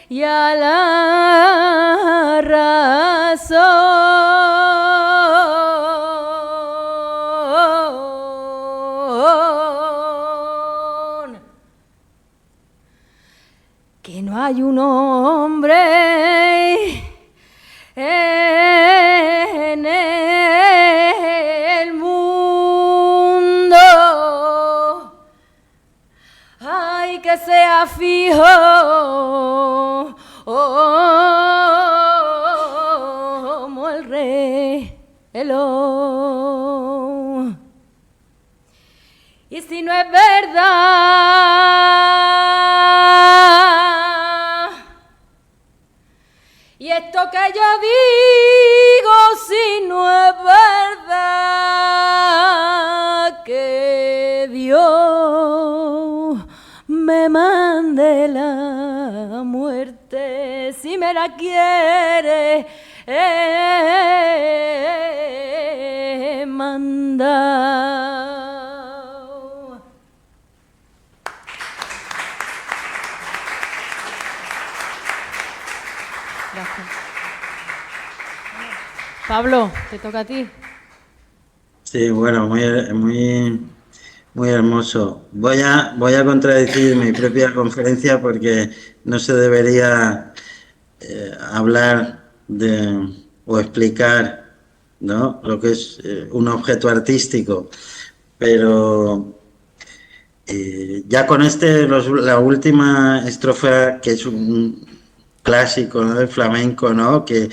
y a la razón que no hay un hombre en el mundo, ay, que sea fijo como el reloj. Y si no es verdad, y esto que yo digo, si no es verdad, que Dios me mande la muerte, si me la quiere mandar. Gracias. Pablo, te toca a ti. Sí, bueno, muy hermoso. Voy a contradecir mi propia conferencia porque no se debería hablar o explicar, ¿no?, lo que es un objeto artístico, pero ya con la última estrofa, que es un clásico, ¿no?, del flamenco, ¿no?, que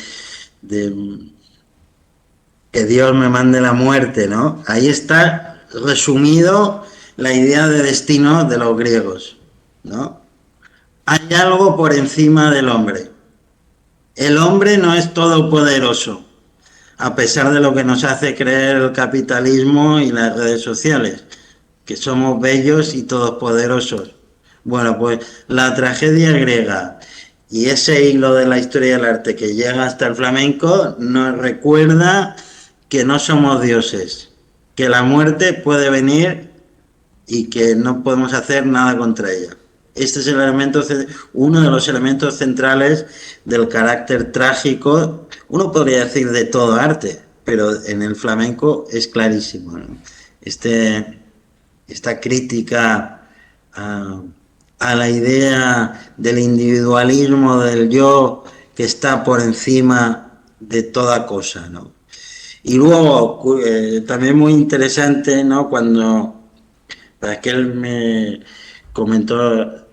Dios me mande la muerte, ¿no? Ahí está resumido la idea de destino de los griegos, ¿no? Hay algo por encima del hombre. El hombre no es todopoderoso, a pesar de lo que nos hace creer el capitalismo y las redes sociales, que somos bellos y todopoderosos. Bueno, pues la tragedia griega y ese hilo de la historia del arte que llega hasta el flamenco nos recuerda que no somos dioses, que la muerte puede venir y que no podemos hacer nada contra ella. Este es uno de los elementos centrales del carácter trágico, uno podría decir de todo arte, pero en el flamenco es clarísimo, ¿no? Este esta crítica a la idea del individualismo, del yo que está por encima de toda cosa, ¿no? Y luego, también muy interesante, ¿no? Cuando Raquel me comentó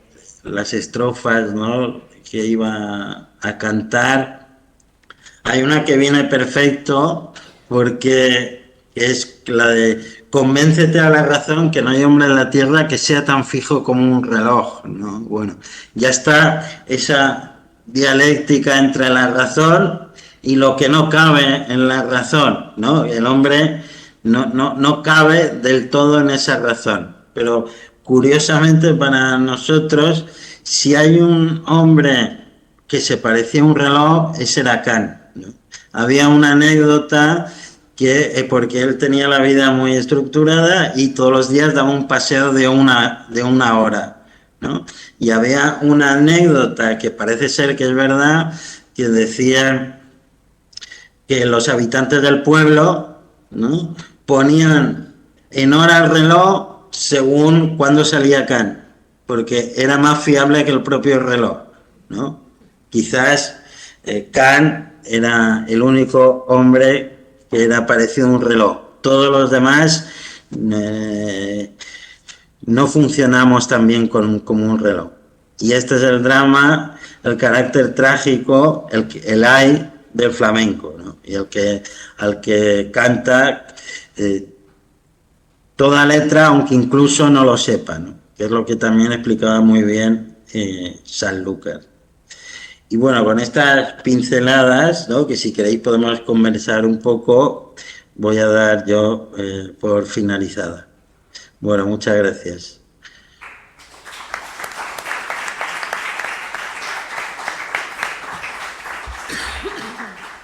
las estrofas, ¿no?, que iba a cantar, hay una que viene perfecto porque es la de convéncete a la razón que no hay hombre en la tierra que sea tan fijo como un reloj, ¿no? Bueno, ya está esa dialéctica entre la razón y lo que no cabe en la razón, ¿no? El hombre no cabe del todo en esa razón, pero curiosamente para nosotros, si hay un hombre que se parecía a un reloj, ese era Kant, ¿no? Había una anécdota que, porque él tenía la vida muy estructurada y todos los días daba un paseo de una hora, ¿no? Y había una anécdota que parece ser que es verdad, que decía que los habitantes del pueblo, ¿no?, ponían en hora el reloj según cuándo salía Kant, porque era más fiable que el propio reloj, ¿no? Quizás Kant era el único hombre que era parecido a un reloj. Todos los demás no funcionamos tan bien como un reloj. Y este es el drama, el carácter trágico, el ay del flamenco, ¿no? Y al que canta toda letra, aunque incluso no lo sepa, ¿no? Que es lo que también explicaba muy bien Sanlúcar. Y bueno, con estas pinceladas, ¿no?, que si queréis podemos conversar un poco, voy a dar yo por finalizada. Bueno, muchas gracias.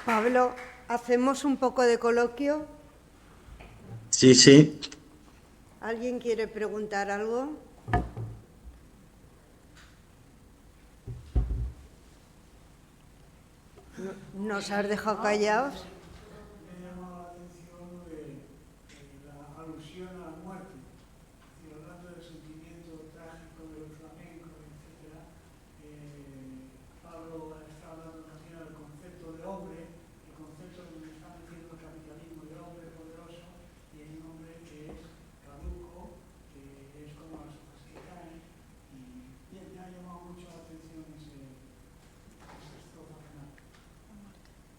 Pablo, ¿hacemos un poco de coloquio? Sí, sí. ¿Alguien quiere preguntar algo? ¿Nos has dejado callados? Me ha llamado la atención la alusión a la muerte, y hablando del sentimiento trágico del flamenco, etc. Pablo está hablando también del concepto de hombre, el concepto que me está metiendo el capitalismo de hombre poderoso, y hay un hombre que es caduco, que es como las hojas que caen, y bien, me ha llamado mucho la atención esa estrofa final.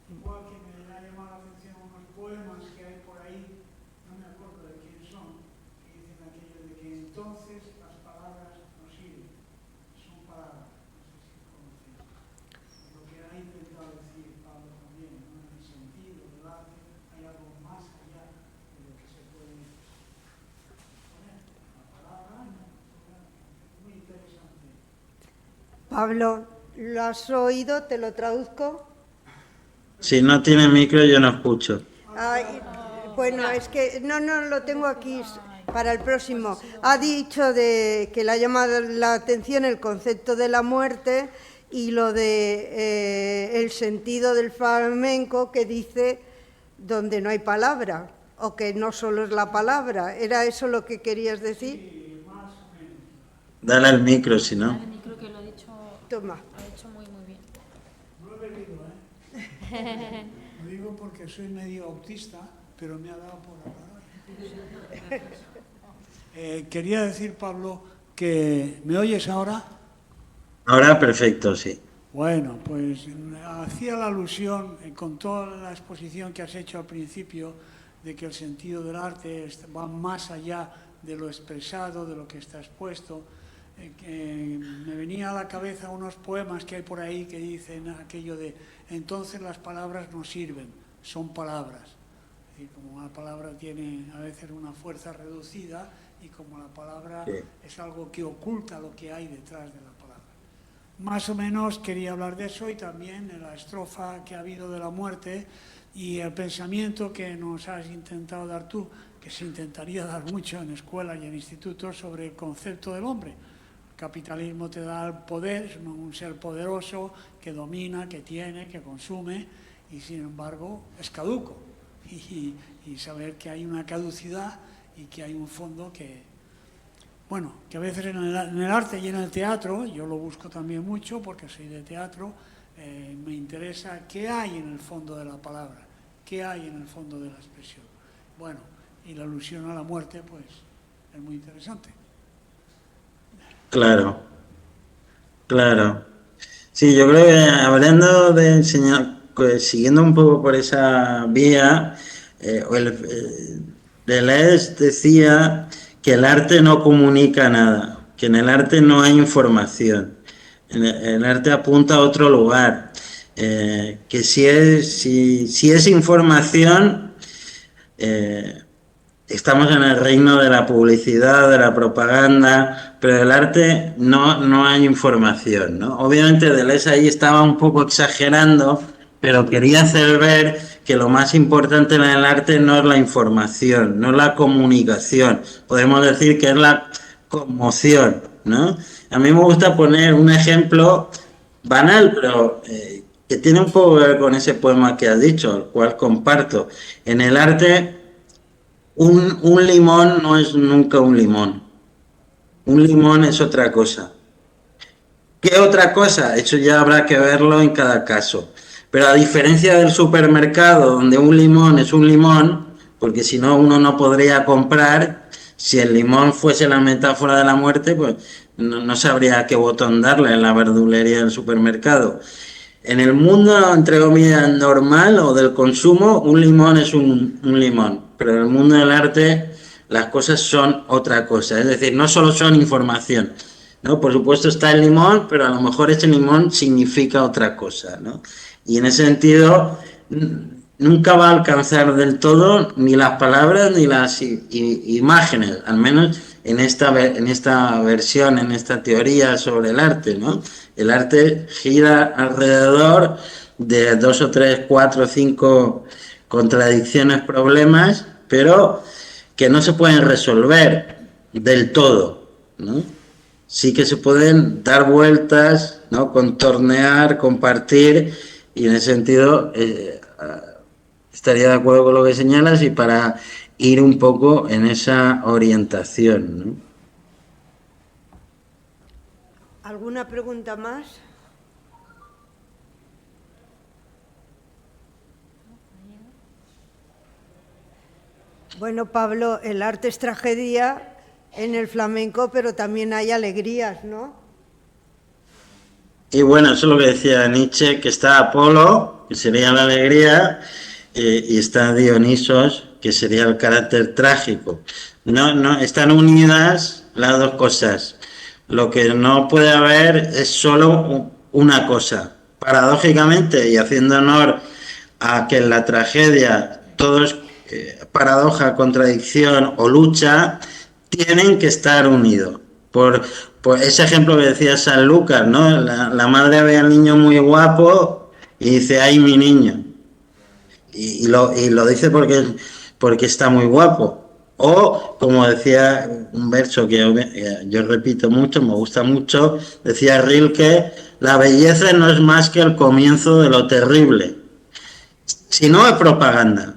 Igual que me ha llamado la atención unos poemas que hay por ahí, no me acuerdo de quién son, que dicen aquello de que entonces las palabras no sirven, son palabras, no sé si conocéis. Lo que ha intentado decir Pablo también, ¿no?, en el sentido del arte, hay algo más allá de lo que se puede poner. La palabra, muy interesante. Pablo, ¿lo has oído? ¿Te lo traduzco? Si no tiene micro, yo no escucho. Ay, bueno, es que no lo tengo aquí para el próximo. Ha dicho que le ha llamado la atención el concepto de la muerte y lo de el sentido del flamenco, que dice donde no hay palabra, o que no solo es la palabra. ¿Era eso lo que querías decir? Sí, más o menos. Dale al micro, si no. Dale el micro, que lo ha dicho, Toma. lo ha dicho muy, muy bien. No he bebido, Lo digo porque soy medio autista, pero me ha dado por hablar. Quería decir, Pablo, que ¿me oyes ahora? Ahora perfecto, sí. Bueno, pues hacía la alusión, con toda la exposición que has hecho al principio, de que el sentido del arte va más allá de lo expresado, de lo que está expuesto. Me venía a la cabeza unos poemas que hay por ahí que dicen aquello de entonces las palabras no sirven, son palabras. Es decir, como la palabra tiene a veces una fuerza reducida y como la palabra es algo que oculta lo que hay detrás de la palabra. Más o menos quería hablar de eso y también de la estrofa que ha habido de la muerte y el pensamiento que nos has intentado dar tú, que se intentaría dar mucho en escuelas y en institutos sobre el concepto del hombre. El capitalismo te da el poder, es un ser poderoso que domina, que tiene, que consume y sin embargo es caduco. Y saber que hay una caducidad y que hay un fondo que bueno, que a veces en el arte y en el teatro, yo lo busco también mucho porque soy de teatro, me interesa qué hay en el fondo de la palabra, qué hay en el fondo de la expresión. Bueno, y la alusión a la muerte, pues, es muy interesante. Claro, claro. Sí, yo creo que hablando de enseñar, siguiendo un poco por esa vía, Deleuze decía que el arte no comunica nada, que en el arte no hay información, el arte apunta a otro lugar, que si es información, estamos en el reino de la publicidad, de la propaganda, pero del arte no hay información, ¿no? Obviamente Deleuze ahí estaba un poco exagerando, pero quería hacer ver que lo más importante en el arte no es la información, no es la comunicación, podemos decir que es la conmoción, ¿no? A mí me gusta poner un ejemplo banal, pero que tiene un poco que ver con ese poema que has dicho, el cual comparto. En el arte, un limón no es nunca un limón. Un limón es otra cosa. ¿Qué otra cosa? Eso ya habrá que verlo en cada caso. Pero a diferencia del supermercado, donde un limón es un limón, porque si no uno no podría comprar, si el limón fuese la metáfora de la muerte, pues no sabría qué botón darle en la verdulería del supermercado. En el mundo, entre comillas, normal o del consumo, un limón es un limón, pero en el mundo del arte las cosas son otra cosa, es decir, no solo son información, ¿no? Por supuesto está el limón, pero a lo mejor ese limón significa otra cosa, ¿no? Y en ese sentido, nunca va a alcanzar del todo ni las palabras ni las imágenes, al menos en esta versión, en esta teoría sobre el arte, ¿no? El arte gira alrededor de 2 o 3, 4 o 5 contradicciones, problemas, pero que no se pueden resolver del todo, ¿no? Sí que se pueden dar vueltas, ¿no? Contornear, compartir, y en ese sentido estaría de acuerdo con lo que señalas y para ir un poco en esa orientación, ¿no? ¿Alguna pregunta más? Bueno, Pablo, el arte es tragedia en el flamenco, pero también hay alegrías, ¿no? Y bueno, eso es lo que decía Nietzsche, que está Apolo, que sería la alegría, y está Dionisos, que sería el carácter trágico. No, están unidas las dos cosas. Lo que no puede haber es solo una cosa. Paradójicamente, y haciendo honor a que en la tragedia todo es paradoja, contradicción o lucha, tienen que estar unidos. Por ese ejemplo que decía San Lucas, ¿no? La madre ve al niño muy guapo y dice, ¡ay, mi niño! Y lo dice porque está muy guapo. O, como decía un verso que yo repito mucho, me gusta mucho, decía Rilke, la belleza no es más que el comienzo de lo terrible. Si no, es propaganda.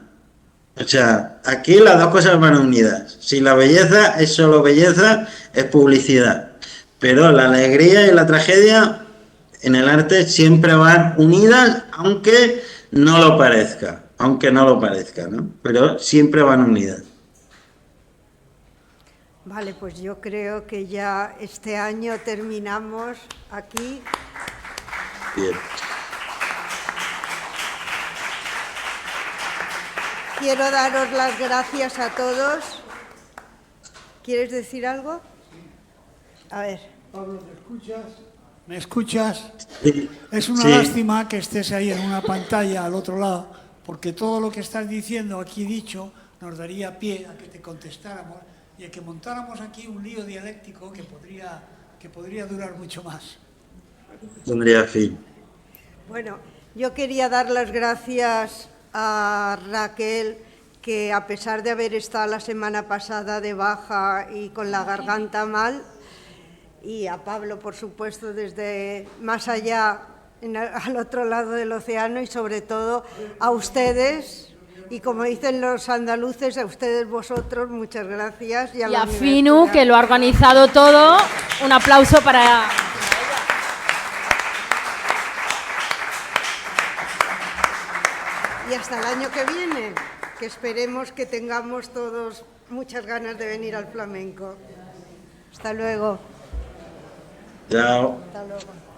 O sea, aquí las dos cosas van unidas. Si la belleza es solo belleza, es publicidad. Pero la alegría y la tragedia en el arte siempre van unidas, aunque no lo parezca. ¿No? Pero siempre van unidas. Vale, pues yo creo que ya este año terminamos aquí. Bien. Quiero daros las gracias a todos. ¿Quieres decir algo? A ver. Pablo, ¿me escuchas? ¿Me escuchas? Sí. Es una lástima que estés ahí en una pantalla al otro lado, porque todo lo que estás diciendo aquí dicho nos daría pie a que te contestáramos y a que montáramos aquí un lío dialéctico que podría durar mucho más. Tendría fin. Bueno, yo quería dar las gracias a Raquel, que a pesar de haber estado la semana pasada de baja y con la garganta mal, y a Pablo, por supuesto, desde más allá, al otro lado del océano, y sobre todo a ustedes Y como dicen los andaluces, a ustedes vosotros, muchas gracias. Y la a universidad. Finu, que lo ha organizado todo. Un aplauso para... Y hasta el año que viene, que esperemos que tengamos todos muchas ganas de venir al flamenco. Hasta luego. Chao. Hasta luego.